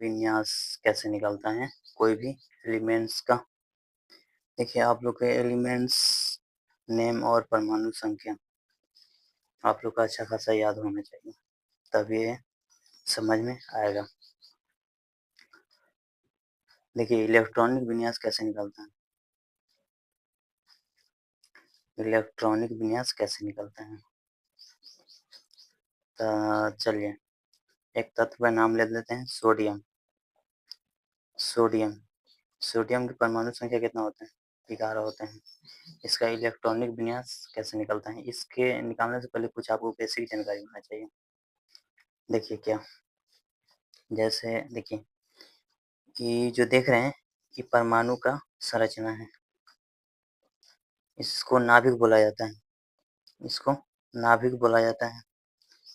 विन्यास कैसे निकलता है कोई भी एलिमेंट्स का। देखिए आप लोग के एलिमेंट्स नेम और परमाणु संख्या आप लोग का अच्छा खासा याद होना चाहिए, तब ये समझ में आएगा। देखिए इलेक्ट्रॉनिक विन्यास कैसे निकलता है। इलेक्ट्रॉनिक विन्यास कैसे निकलता है, तो चलिए एक तत्व का नाम ले लेते हैं, सोडियम। सोडियम सोडियम की परमाणु संख्या कितना होता है, 11 होते हैं। इसका इलेक्ट्रॉनिक विन्यास कैसे निकलता है, इसके निकालने से पहले कुछ आपको बेसिक जानकारी होना चाहिए। देखिए क्या, जैसे देखिए ये जो देख रहे हैं ये परमाणु का संरचना है, इसको नाभिक बोला जाता है। इसको नाभिक बोला जाता है,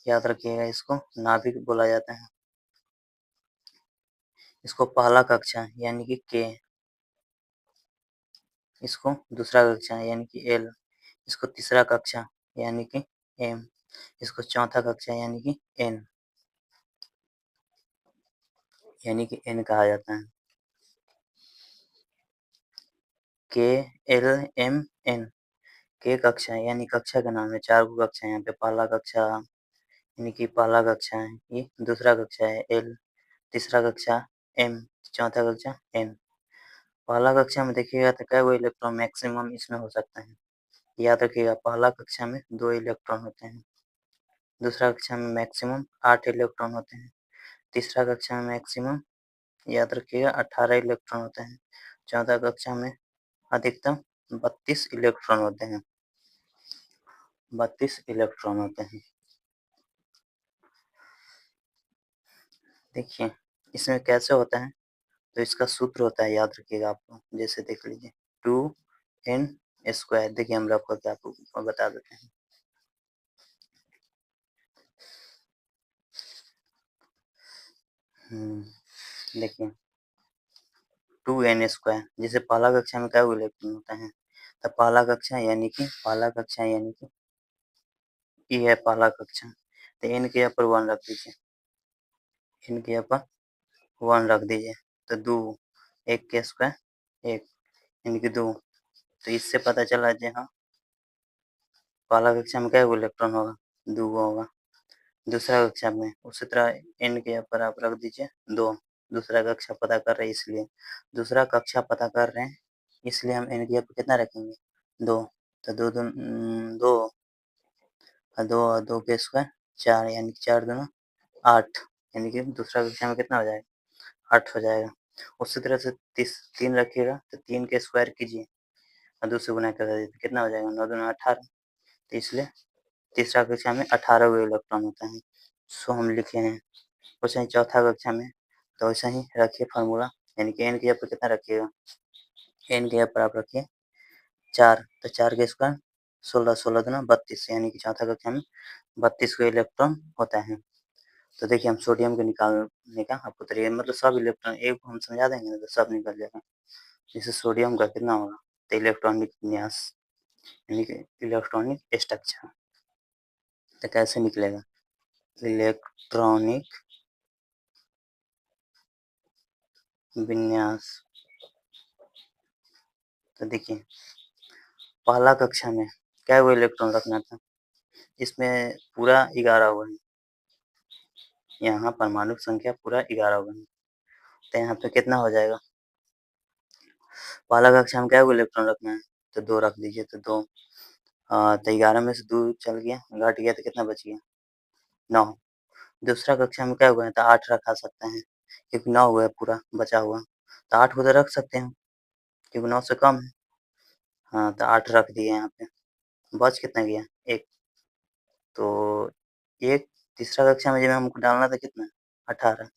याद रखिएगा, इसको नाभिक बोला जाता है। इसको पहला कक्षा यानी कि के, इसको दूसरा कक्षा यानी कि एल, इसको तीसरा कक्षा यानी कि एम, इसको चौथा कक्षा यानी कि एन, यानी कि एन कहा जाता है। के एल एम एन, के कक्षा यानी कक्षा का नाम है, 4 गो कक्षा है यहाँ पे। पहला कक्षा यानी कि पहला कक्षा है, ये दूसरा कक्षा है एल, तीसरा कक्षा एम, चौथा कक्षा एन। पहला कक्षा में देखिएगा तो क्या वो इलेक्ट्रॉन मैक्सिमम इसमें हो सकता है, याद रखिएगा। पहला कक्षा में 2 इलेक्ट्रॉन होते हैं, दूसरा कक्षा में मैक्सिमम 8 इलेक्ट्रॉन होते हैं, तीसरा कक्षा में मैक्सिमम याद रखिएगा 18 इलेक्ट्रॉन होते हैं, चौथा कक्षा में अधिकतम 32 इलेक्ट्रॉन होते हैं। 32 इलेक्ट्रॉन होते हैं। देखिए इसमें कैसे होता है, तो इसका सूत्र होता है, याद रखिएगा आप लोग। जैसे देख लीजिए 2n स्क्वायर, देखिए हम रफ करके आपको बता देते हैं। देखिए 2n स्क्वायर, जैसे पहला कक्षा में क्या इलेक्ट्रॉन होता है, तो पहला कक्षा यानी कि ये है पहला कक्षा, तो n के यहाँ पर 1 रख दीजिए, n के यहाँ पर 1 रख दीजिए, तो 2, 1 के स्क्वायर 1 यानी कि 2। तो इससे पता चला जी हाँ, पहला कक्षा में क्या इलेक्ट्रॉन होगा, 2 होगा। दूसरा कक्षा में उसी तरह n के यहाँ पर आप रख दीजिए 2, दूसरा कक्षा पता कर रहे हैं इसलिए, दूसरा कक्षा पता कर रहे हैं इसलिए हम n के यहाँ पर कितना रखेंगे, 2। तो 2 2 2 2 2 के स्क्वायर 4 यानी कि 4 दूना 8, यानी कि दूसरा कक्षा में कितना हो जाएगा, 8 हो जाएगा। उसी तरह से 3 रखिएगा, तो 3 के स्क्वायर कीजिए और 2 से गुना कर दीजिए, तो कितना हो जाएगा, 9 दूना 18। तो इसलिए तीसरा कक्षा में 18 गो इलेक्ट्रॉन होता है, सो हम लिखे हैं। वैसे ही चौथा कक्षा में, तो वैसे ही रखिए फार्मूला, यानी कि n के यहाँ पर कितना रखिएगा, n के यहाँ पर आप रखिए 4, तो 4 के स्क्वायर 16, 16 दूना 32, यानी कि चौथा कक्षा में 32 को इलेक्ट्रॉन होता है। तो देखिए हम सोडियम को निकालने का आपको तरीका, मतलब सब इलेक्ट्रॉन एक हम समझा देंगे ना तो सब निकल जाएगा। जैसे सोडियम का कितना होगा, तो इलेक्ट्रॉनिक विन्यास यानी कि इलेक्ट्रॉनिक स्ट्रक्चर, तो कैसे निकलेगा, इलेक्ट्रॉनिक विन्यास। तो देखिए पहला कक्षा में क्या वो इलेक्ट्रॉन रखना था, इसमें पूरा 11 हुआ है, यहाँ परमाणु संख्या पूरा 11 हुआ है, तो यहाँ पे कितना हो जाएगा, पहला कक्षा में क्या वो इलेक्ट्रॉन रखना है, तो 2 रख दीजिए, तो 2 तो 11 में से 2 चल गया, घट गया, तो कितना बच गया, 9। दूसरा कक्षा में क्या हुआ है, तो 8 रखा सकते हैं क्योंकि 9 हुआ है पूरा बचा हुआ, तो 8 को तो रख सकते हैं क्योंकि 9 से कम है। हाँ तो 8 रख दिए यहाँ पे, बच कितना गया, 1। तो 1 तीसरा कक्षा में जब हमको डालना था कितना, 18,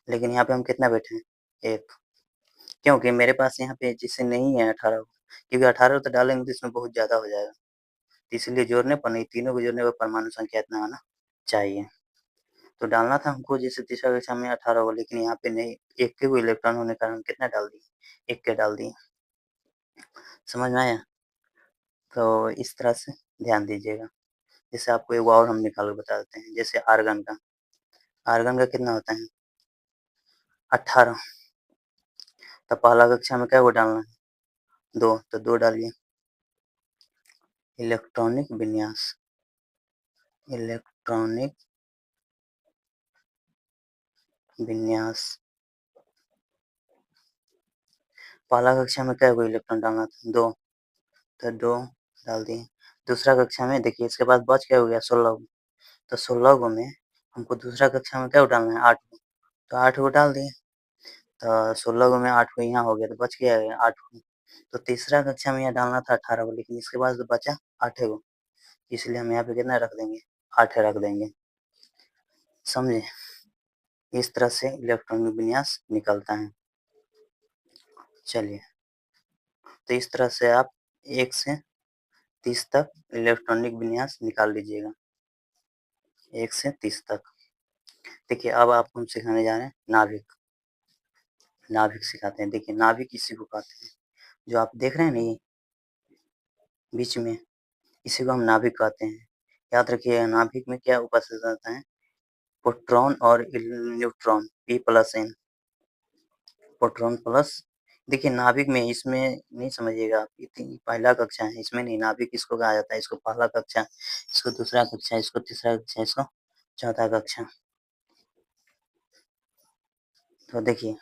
लेकिन यहाँ पे हम कितना बैठे हैं, 1, क्योंकि मेरे पास यहाँ पे जिससे नहीं है 18, क्योंकि 18 तो डालेंगे तो इसमें बहुत ज़्यादा हो जाएगा, तो इसलिए जोड़ने पर नहीं, तीनों को जोड़ने पर परमाणु संख्या इतना आना चाहिए। तो डालना था हमको जैसे तीसरा कक्षा में 18 हो, लेकिन यहाँ पे नहीं, 1 के वो इलेक्ट्रॉन होने के कारण कितना डाल दिए, 1 के डाल दिए। समझ में आया, तो इस तरह से ध्यान दीजिएगा। जैसे आपको एक और हम निकाल के बता देते हैं, जैसे आर्गन का कितना होता है, 18। तो पहला कक्षा में क्या वो डालना है? 2, तो 2 डालिए। इलेक्ट्रॉनिक विन्यास, इलेक्ट्रॉनिक विन्यास। पहला कक्षा में क्या वो इलेक्ट्रॉन डालना था? 2, तो 2 डाल दिए। दूसरा कक्षा में देखिए इसके बाद बच क्या हो गया? 16 गो। तो 16 गो में हमको दूसरा कक्षा में क्या डालना है? 8 गो, तो 8 गो डाल दिए। तो 16 गो में 8 गो यहाँ हो गया, तो बच गया 8 गो। तो तीसरा कक्षा में यहाँ डालना था 18 गो, लेकिन इसके बाद तो बचा 8 गो, इसलिए हम यहाँ पे कितना रख देंगे? 8 रख देंगे। समझे? इस तरह से इलेक्ट्रॉनिक विन्यास निकलता है। चलिए, तो इस तरह से आप 1 से 30 तक इलेक्ट्रॉनिक विन्यास निकाल लीजिएगा, 1 से 30 तक। देखिए अब आपको हम सिखाने जा रहे हैं नाभिक। नाभिक सिखाते हैं। देखिए नाभिक इसी को कहते हैं, जो आप देख रहे हैं ना ये बीच में, इसी को हम नाभिक कहते हैं। याद रखिएगा नाभिक में क्या उपस्थित रहता है? प्रोटॉन और न्यूट्रॉन, P+N, प्रोटॉन प्लस। देखिए नाभिक में इसमें नहीं समझिएगा आप, इतनी पहला कक्षा है, इसमें नहीं। नाभिक इसको कहा जाता है, इसको पहला कक्षा, इसको दूसरा कक्षा, इसको तीसरा कक्षा, इसको चौथा कक्षा। तो देखिए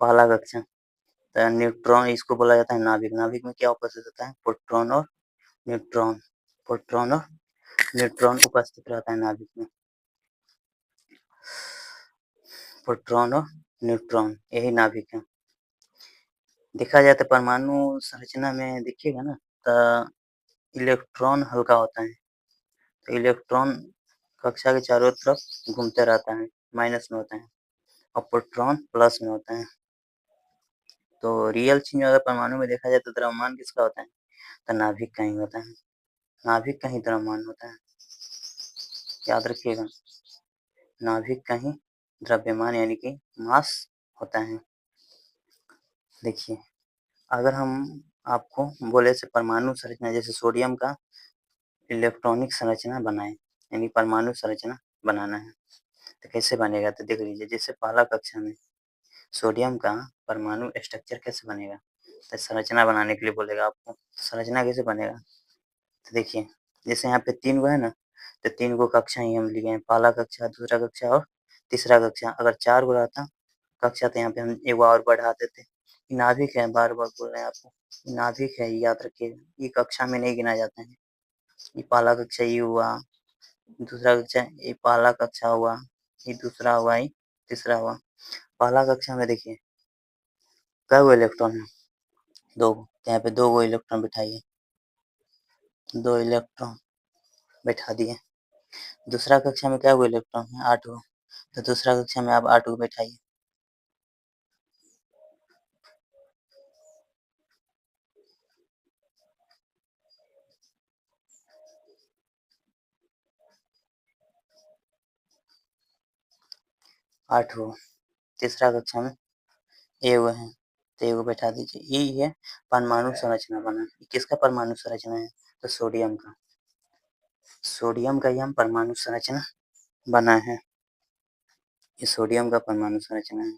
पहला कक्षा, तो न्यूट्रॉन इसको बोला जाता है नाभिक। नाभिक में क्या उपस्थित होता है? प्रोटॉन और न्यूट्रॉन, प्रोटॉन और न्यूट्रॉन उपस्थित रहता है नाभिक में। प्रोटॉन और न्यूट्रॉन, यही नाभिक है। देखा जाए तो परमाणु संरचना में देखिएगा ना, तो इलेक्ट्रॉन हल्का होता है, तो इलेक्ट्रॉन कक्षा के चारों तरफ घूमते रहता है, माइनस में होता है, और प्रोटॉन प्लस में होता है। तो रियल चीज अगर परमाणु में देखा जाए तो द्रव्यमान किसका होता है? तो नाभिक का ही होता है, नाभिक का ही द्रव्यमान होता है। याद रखिएगा, नाभिक का ही द्रव्यमान यानी कि मास होता है। देखिए अगर हम आपको बोले से परमाणु संरचना, जैसे सोडियम का इलेक्ट्रॉनिक संरचना बनाए, यानी परमाणु संरचना बनाना है, तो कैसे बनेगा? तो देख लीजिए, जैसे पहला कक्षा में सोडियम का परमाणु स्ट्रक्चर कैसे बनेगा, तो संरचना बनाने के लिए बोलेगा आपको, संरचना कैसे बनेगा? तो देखिए जैसे यहाँ पे 3 गो है ना, तो 3 गो कक्षा ही हम लिए हैं, पहला कक्षा, दूसरा कक्षा और तीसरा कक्षा। अगर 4 गो रहता कक्षा तो यहाँ पे हम एक और बढ़ा देते। नाभिक है, बार बार बोल रहे हैं आपको, नाभिक है, याद रखिएगा, ये कक्षा में नहीं गिना जाता है। ये पहला कक्षा ये हुआ, दूसरा कक्षा ये पहला कक्षा हुआ, ये दूसरा हुआ, ये तीसरा हुआ। पहला कक्षा में देखिए कै गो इलेक्ट्रॉन है? 2 गो, तो यहाँ पे 2 गो इलेक्ट्रॉन बिठाइए, 2 इलेक्ट्रॉन बैठा दिए। दूसरा कक्षा में क्या गो इलेक्ट्रॉन है? 8 गो, तो दूसरा कक्षा में आप 8 गो बैठाइए। आठ गो। तीसरा कक्षा में एगो है, तो एगो बैठा दीजिए। यही है परमाणु संरचना बना। किसका परमाणु संरचना है? तो सोडियम का, सोडियम का ही हम परमाणु संरचना बना है। ये सोडियम का परमाणु संरचना है,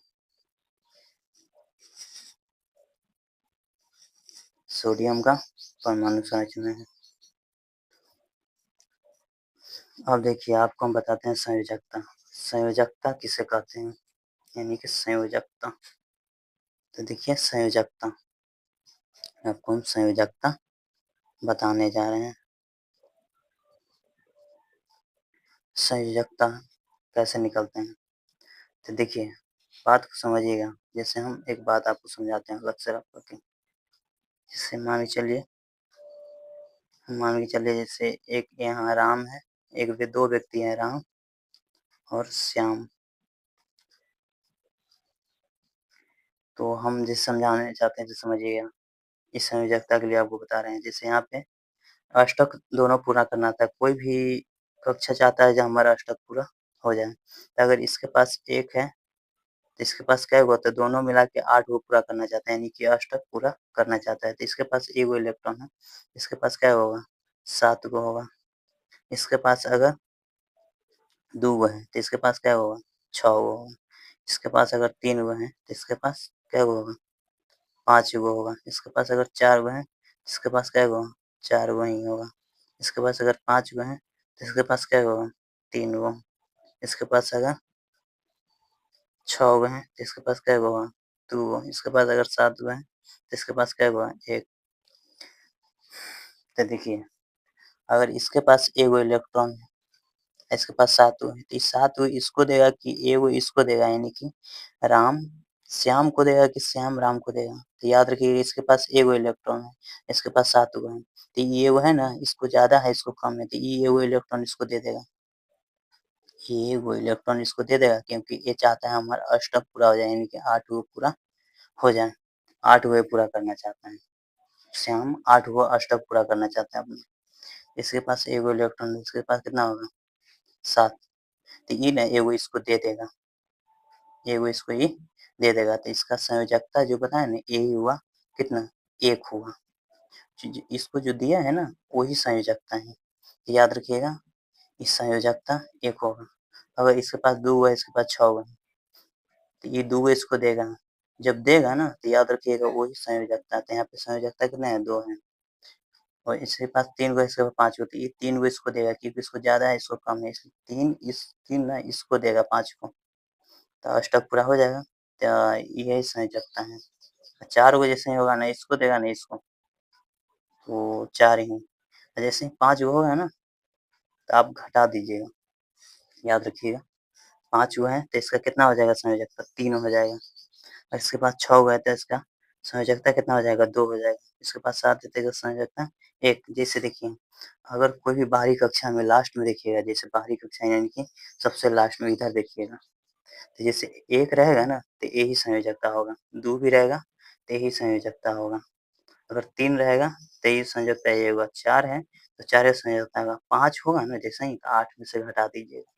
सोडियम का परमाणु संरचना है। अब देखिए आपको हम बताते हैं संयोजकता। संयोजकता किसे कहते हैं? यानी कि संयोजकता, तो देखिए संयोजकता, आपको हम संयोजकता बताने जा रहे हैं। संयोजकता कैसे निकलते हैं? तो देखिए बात को समझिएगा, जैसे हम एक बात आपको समझाते हैं अलग से रख करके। जैसे मान के चलिए जैसे एक यहाँ राम है, एक 2 व्यक्ति हैं, राम और श्याम। तो हम जिस समझाने चाहते हैं तो समझिएगा, इस संयोजकता के लिए आपको बता रहे हैं। जैसे यहाँ पे अष्टक दोनों पूरा करना था, कोई भी कक्षा चाहता है जो हमारा अष्टक पूरा हो जाए, तो अगर इसके पास 1 है तो इसके पास क्या होगा? तो दोनों मिला के 8 गो पूरा करना चाहता है, यानी कि अष्टक पूरा करना चाहता है, तो इसके पास एगो इलेक्ट्रॉन है, इसके पास क्या होगा? 7 गो होगा। इसके पास अगर 2 गो है तो इसके पास क्या होगा? 6 गो होगा। इसके पास अगर 3 गो हैं तो इसके पास क्या गो होगा, 5 गो होगा। इसके पास अगर 4 गो हैं तो इसके पास क्या गो, 4 गो ही होगा। इसके पास अगर 5 गो हैं तो इसके पास क्या गो होगा, 3 गो। इसके पास अगर 6 गो हैं तो इसके पास क्या गो होगा, 2 गो। इसके पास अगर 7 गो हैं तो इसके पास क्या गो है, 1। तो देखिए अगर इसके पास एगो इलेक्ट्रॉन है, इसके पास 7 गो है, तो इस 7 गो इसको देगा कि एगो इसको देगा, यानी कि राम श्याम को देगा कि श्याम राम को देगा। तो याद रखिए इसके पास एगो इलेक्ट्रॉन है, इसके पास 7 गो है, तो ये वो है ना, इसको ज्यादा है इसको कम है, तो ये एगो इलेक्ट्रॉन इसको दे देगा, ये एगो इलेक्ट्रॉन इसको दे देगा, क्योंकि ये चाहता है हमारा अष्टक पूरा हो जाए, यानी कि 8 गो पूरा हो जाए, 8 गो पूरा करना चाहता है श्याम, 8 गो अष्टक पूरा करना चाहता है अपने। इसके पास एगो इलेक्ट्रॉन, इसके पास कितना होगा, 7। तो ये ना एगो इसको दे देगा, एगो इसको ये दे देगा, तो इसका संयोजकता जो बताया ना, यही हुआ कितना, 1 हुआ। इसको जो दिया है ना वही संयोजकता है, याद रखिएगा इस संयोजकता 1 होगा। अगर इसके पास 2 है, इसके पास 6 है, तो ये 2 इसको देगा, जब देगा ना तो याद रखिएगा वही संयोजकता। तो यहाँ पे संयोजकता कितना है, 2 है। और इसके पास 3 गो, इसके पास 5 गो, तो ये 3 गो इसको देगा, क्योंकि इसको ज्यादा है इसको कम है, इसलिए 3 ना इसको देगा 5 को, तो अष्टक पूरा हो जाएगा। तो यही संयोजकता है। 4 गो जैसे ही होगा ना इसको देगा ना इसको, तो 4 ही। जैसे ही 5 गो होगा ना तो आप घटा दीजिएगा, याद रखिएगा 5 गो है तो इसका कितना हो जाएगा संयोजकता, 3 हो जाएगा। और इसके पास 6 गो है तो इसका संयोजकता कितना हो जाएगा, 2 हो जाएगा। इसके पास 7 है तो संयोजकता 1। जैसे देखिए अगर कोई भी बाहरी कक्षा में लास्ट में देखिएगा, जैसे बाहरी कक्षा यानी कि सबसे लास्ट में इधर देखिएगा, तो जैसे 1 रहेगा ना तो यही संयोजकता होगा, 2 भी रहेगा तो यही संयोजकता होगा, अगर 3 रहेगा तो यही संयोजकता ये होगा, 4 है तो 4 संयोजकता होगा, 5 होगा ना जैसे ही, तो 8 में से घटा दीजिएगा।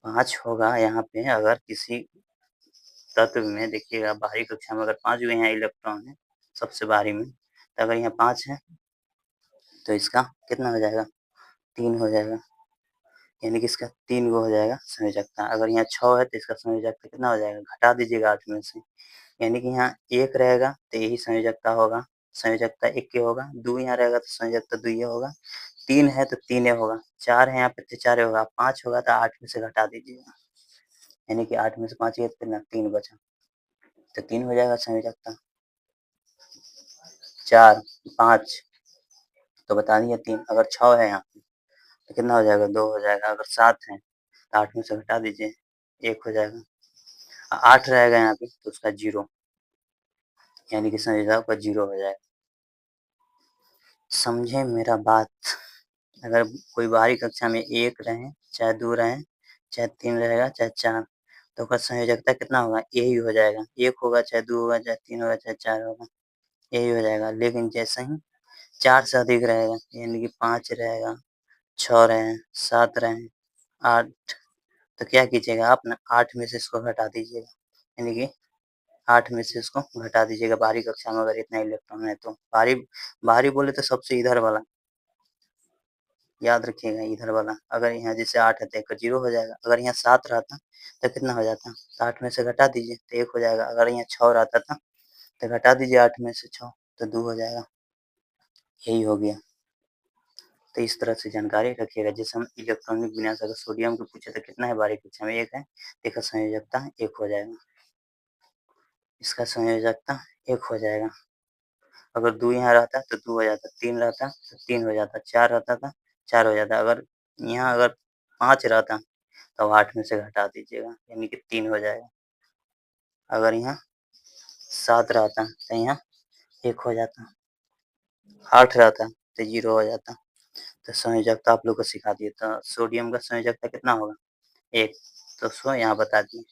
5 होगा यहाँ पे, अगर किसी तत्व में देखिएगा बाहरी कक्षा में अगर 5 भी यहाँ इलेक्ट्रॉन है सबसे बाहरी में, तो अगर यहाँ 5 है तो इसका कितना हो जाएगा, 3 हो जाएगा, यानी कि इसका 3 गो हो जाएगा संयोजकता। अगर यहाँ 6 है तो इसका संयोजकता कितना हो जाएगा, घटा दीजिएगा 8 में से, यानी कि यहाँ 1 रहेगा तो यही संयोजकता होगा, संयोजकता 1 के होगा। 2 यहाँ रहेगा तो संयोजकता 2 होगा। 3 है तो 3 होगा। 4 है यहाँ पे तो 4 होगा। 5 होगा तो 8 में से घटा दीजिएगा, यानी कि 8 में से 5 गया तो कितना, 3 बचा, तो 3 हो जाएगा संयोजकता। 4 5 तो बता दिया 3। अगर 6 है यहाँ पे तो कितना हो जाएगा, 2 हो जाएगा। अगर 7 है तो 8 में से घटा दीजिए, 1 हो जाएगा। 8 रहेगा यहाँ पे तो उसका 0, यानी कि संयोजकता 0 हो जाएगा। समझे मेरा बात। अगर कोई बाहरी कक्षा में 1 रहे, चाहे 2 रहे, चाहे 3 रहेगा, चाहे 4, तो उसका संयोजकता कितना होगा, यही हो जाएगा। 1 होगा, चाहे 2 होगा, चाहे 3 होगा, चाहे 4 होगा, यही हो जाएगा। लेकिन जैसे ही 4 से अधिक रहेगा, यानी कि 5 रहेगा, 6 रहे, 7 रहे, 8, तो क्या कीजिएगा आप ना, 8 में से इसको घटा दीजिएगा, यानी कि 8 में से इसको घटा दीजिएगा। बाहरी कक्षा में अगर इतना इलेक्ट्रॉन है तो बाहरी बाहरी बोले तो सबसे इधर वाला, याद रखिएगा इधर वाला। अगर यहाँ जैसे 8 है तो 0 हो जाएगा। अगर यहाँ 7 रहता तो कितना हो जाता, तो 8 में से घटा दीजिए तो 1 हो जाएगा। अगर यहाँ 6 रहता था तो घटा दीजिए 8 में से 6 तो 2 हो जाएगा, यही हो गया। तो इस तरह से जानकारी रखिएगा। जैसे हम इलेक्ट्रॉनिक विन्यास अगर सोडियम को पूछे तो कितना है बाहरी कक्षा में, 1 है, देखा संयोजकता 1 हो जाएगा, इसका संयोजकता 1 हो जाएगा। अगर 2 यहाँ रहता तो 2 हो जाता, 3 रहता तो 3 हो जाता, 4 रहता था 4 हो जाता। अगर यहाँ अगर 5 रहता तो 8 में से घटा दीजिएगा, यानी कि 3 हो जाएगा। अगर यहाँ 7 रहता तो यहाँ 1 हो जाता, 8 रहता तो 0 हो जाता। तो संयोजकता आप लोग को सिखा दिए। तो सोडियम का संयोजकता कितना होगा, 1, तो उसको यहाँ बता दिए।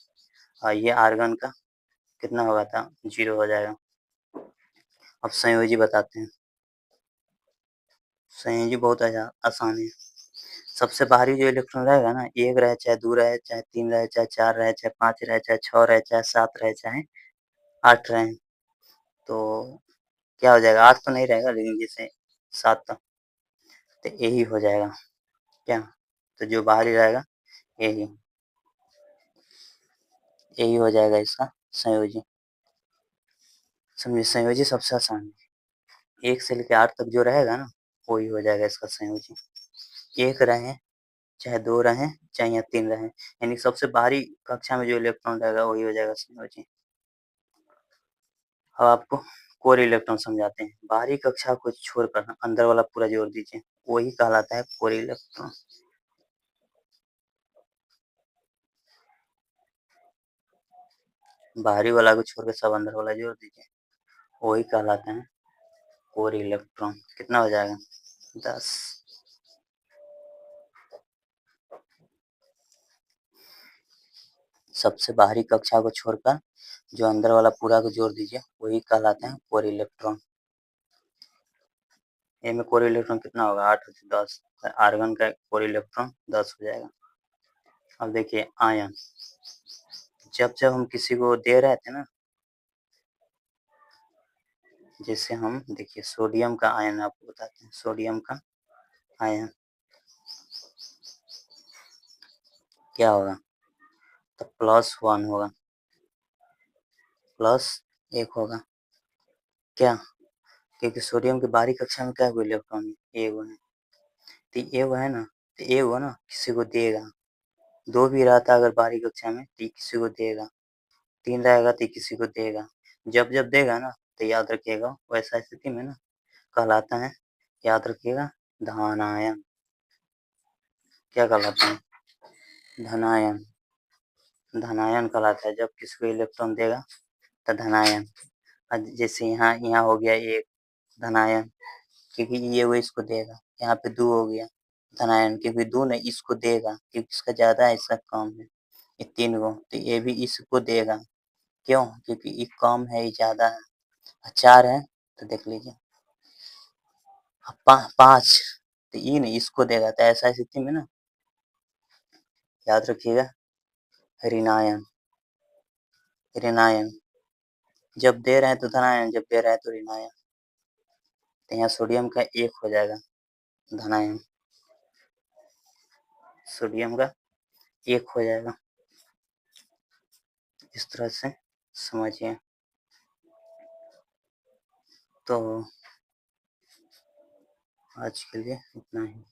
और ये आर्गन का कितना होगा था, 0 हो जाएगा। अब संयोजी बताते हैं। संयोजी बहुत आसान है। सबसे बाहरी जो इलेक्ट्रॉन रहेगा ना, 1 रहे, चाहे 2 रहे, चाहे 3 रहे, चाहे 4 रहे, चाहे 5 रहे, चाहे 6 रहे, चाहे 7 रहे, चाहे 8 रहे, तो क्या हो जाएगा, 8 तो नहीं रहेगा, लेकिन जैसे 7 था तो यही हो जाएगा क्या, तो जो बाहरी रहेगा यही। यही हो जाएगा इसका संयोजी। समझिए संयोजी सबसे आसान है। 1 से लेके 8 तक जो रहेगा ना वही हो जाएगा इसका संयोजी। 1 रहे चाहे 2 रहें चाहे यहाँ 3 रहें, यानी सबसे बाहरी कक्षा में जो इलेक्ट्रॉन रहेगा वही हो जाएगा संयोजी। अब आपको कोर इलेक्ट्रॉन समझाते हैं। बाहरी कक्षा को छोड़कर अंदर वाला पूरा जोड़ दीजिए, वही कहलाता है कोर इलेक्ट्रॉन। बाहरी वाला को छोड़ के सब अंदर वाला जोड़ दीजिए, वही कहलाते हैं कोर इलेक्ट्रॉन। कितना हो जाएगा 10। सबसे बाहरी कक्षा को छोड़कर जो अंदर वाला पूरा को जोड़ दीजिए, वही कहलाते हैं कोर इलेक्ट्रॉन। ए में कोर इलेक्ट्रॉन कितना होगा 8 से 10, आर्गन का कोर इलेक्ट्रॉन 10 हो जाएगा। अब देखिए आयन, जब जब हम किसी को दे रहे थे ना, जैसे हम देखिए सोडियम का आयन आपको बताते हैं। सोडियम का आयन क्या होगा, तो +1 होगा, +1 होगा। क्या, क्योंकि सोडियम की बाहरी कक्षा में क्या इलेक्ट्रॉन एगो है, तो एगो है ना, तो एगो ना किसी को देगा। 2 भी रहता अगर बाहरी कक्षा में तो किसी को देगा, 3 रहेगा तो किसी को देगा। जब जब देगा ना तो याद रखिएगा वैसा स्थिति में ना कहलाता है, याद रखिएगा धनायन। क्या कहलाता है, धनायन। धनायन कहलाता है जब किसी को इलेक्ट्रॉन देगा तो धनायन। जैसे यहाँ यहाँ हो गया 1 धनायन, क्योंकि ये वो इसको देगा। यहाँ पे 2 हो गया धनायन, क्योंकि 2 ने इसको देगा, क्योंकि इसका ज़्यादा है इसका कम है। ये 3 गो तो ये भी इसको देगा, क्यों, क्योंकि ये कम है ये ज़्यादा है। 4 है तो देख लीजिए 5 तो ये नहीं इसको देगा, तो ऐसा स्थिति में ना याद रखिएगा ऋणायन। ऋणायन जब दे रहे हैं तो धनायन, जब दे रहे हैं तो ऋणायन। तो यहाँ सोडियम का 1 हो जाएगा धनायन, सोडियम का 1 हो जाएगा। इस तरह से समझिए। तो आज के लिए इतना ही।